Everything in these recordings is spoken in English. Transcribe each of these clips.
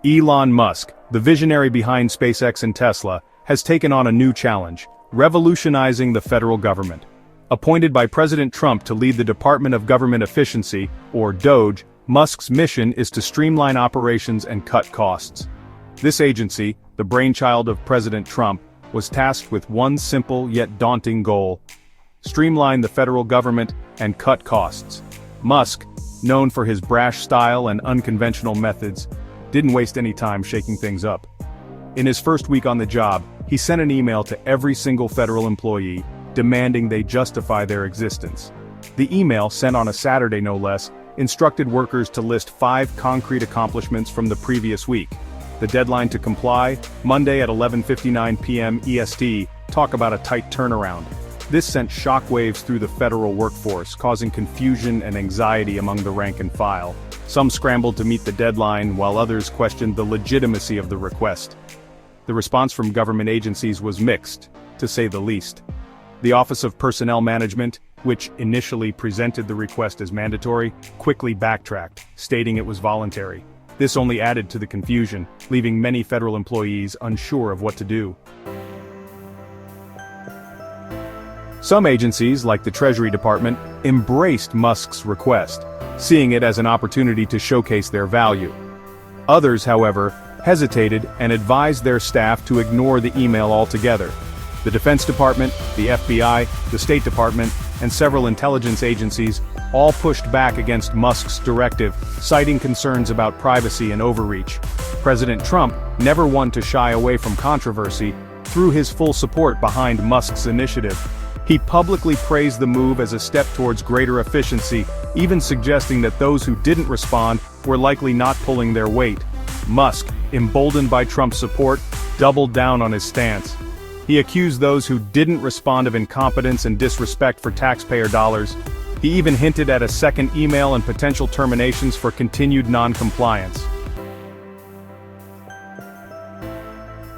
Elon Musk, the visionary behind SpaceX and Tesla, has taken on a new challenge, revolutionizing the federal government. Appointed by President Trump to lead the Department of Government Efficiency, or DOGE, Musk's mission is to streamline operations and cut costs. This agency, the brainchild of President Trump, was tasked with one simple yet daunting goal: streamline the federal government and cut costs. Musk, known for his brash style and unconventional methods, didn't waste any time shaking things up. In his first week on the job, he sent an email to every single federal employee, demanding they justify their existence. The email, sent on a Saturday no less, instructed workers to list 5 concrete accomplishments from the previous week. The deadline to comply, Monday at 11:59 p.m. EST, talk about a tight turnaround. This sent shockwaves through the federal workforce, causing confusion and anxiety among the rank and file. Some scrambled to meet the deadline, while others questioned the legitimacy of the request. The response from government agencies was mixed, to say the least. The Office of Personnel Management, which initially presented the request as mandatory, quickly backtracked, stating it was voluntary. This only added to the confusion, leaving many federal employees unsure of what to do. Some agencies, like the Treasury Department, embraced Musk's request, seeing it as an opportunity to showcase their value. Others, however, hesitated and advised their staff to ignore the email altogether. The Defense Department, the FBI, the State Department, and several intelligence agencies all pushed back against Musk's directive, citing concerns about privacy and overreach. President Trump, never one to shy away from controversy, threw his full support behind Musk's initiative. He publicly praised the move as a step towards greater efficiency, even suggesting that those who didn't respond were likely not pulling their weight. Musk, emboldened by Trump's support, doubled down on his stance. He accused those who didn't respond of incompetence and disrespect for taxpayer dollars. He even hinted at a second email and potential terminations for continued non-compliance.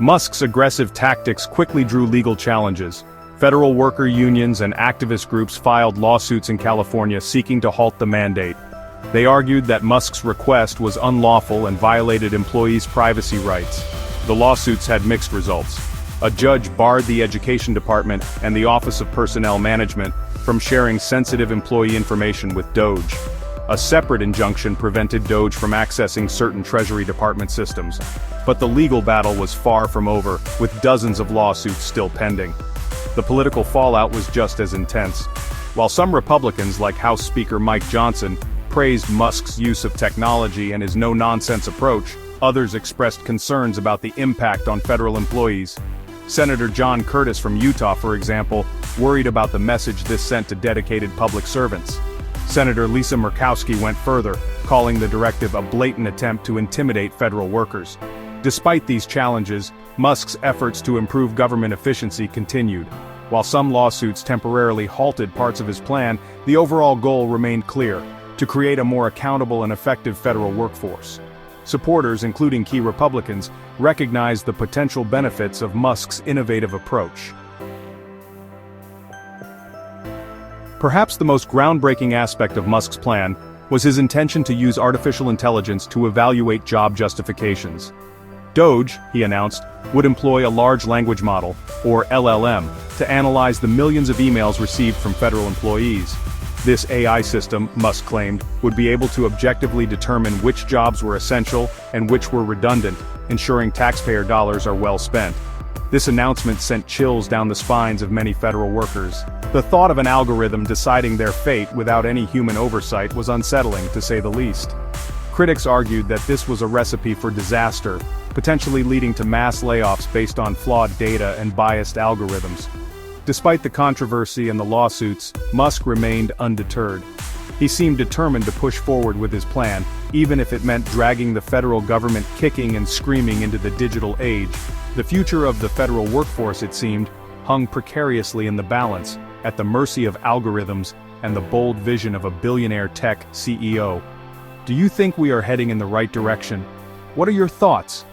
Musk's aggressive tactics quickly drew legal challenges. Federal worker unions and activist groups filed lawsuits in California seeking to halt the mandate. They argued that Musk's request was unlawful and violated employees' privacy rights. The lawsuits had mixed results. A judge barred the Education Department and the Office of Personnel Management from sharing sensitive employee information with DOGE. A separate injunction prevented DOGE from accessing certain Treasury Department systems. But the legal battle was far from over, with dozens of lawsuits still pending. The political fallout was just as intense. While some Republicans, like House Speaker Mike Johnson, praised Musk's use of technology and his no-nonsense approach, others expressed concerns about the impact on federal employees. Senator John Curtis from Utah, for example, worried about the message this sent to dedicated public servants. Senator Lisa Murkowski went further, calling the directive a blatant attempt to intimidate federal workers. Despite these challenges, Musk's efforts to improve government efficiency continued. While some lawsuits temporarily halted parts of his plan, the overall goal remained clear: to create a more accountable and effective federal workforce. Supporters, including key Republicans, recognized the potential benefits of Musk's innovative approach. Perhaps the most groundbreaking aspect of Musk's plan was his intention to use artificial intelligence to evaluate job justifications. DOGE, he announced, would employ a large language model, or LLM, to analyze the millions of emails received from federal employees. This AI system, Musk claimed, would be able to objectively determine which jobs were essential and which were redundant, ensuring taxpayer dollars are well spent. This announcement sent chills down the spines of many federal workers. The thought of an algorithm deciding their fate without any human oversight was unsettling, to say the least. Critics argued that this was a recipe for disaster, potentially leading to mass layoffs based on flawed data and biased algorithms. Despite the controversy and the lawsuits, Musk remained undeterred. He seemed determined to push forward with his plan, even if it meant dragging the federal government kicking and screaming into the digital age. The future of the federal workforce, it seemed, hung precariously in the balance, at the mercy of algorithms and the bold vision of a billionaire tech CEO. Do you think we are heading in the right direction? What are your thoughts?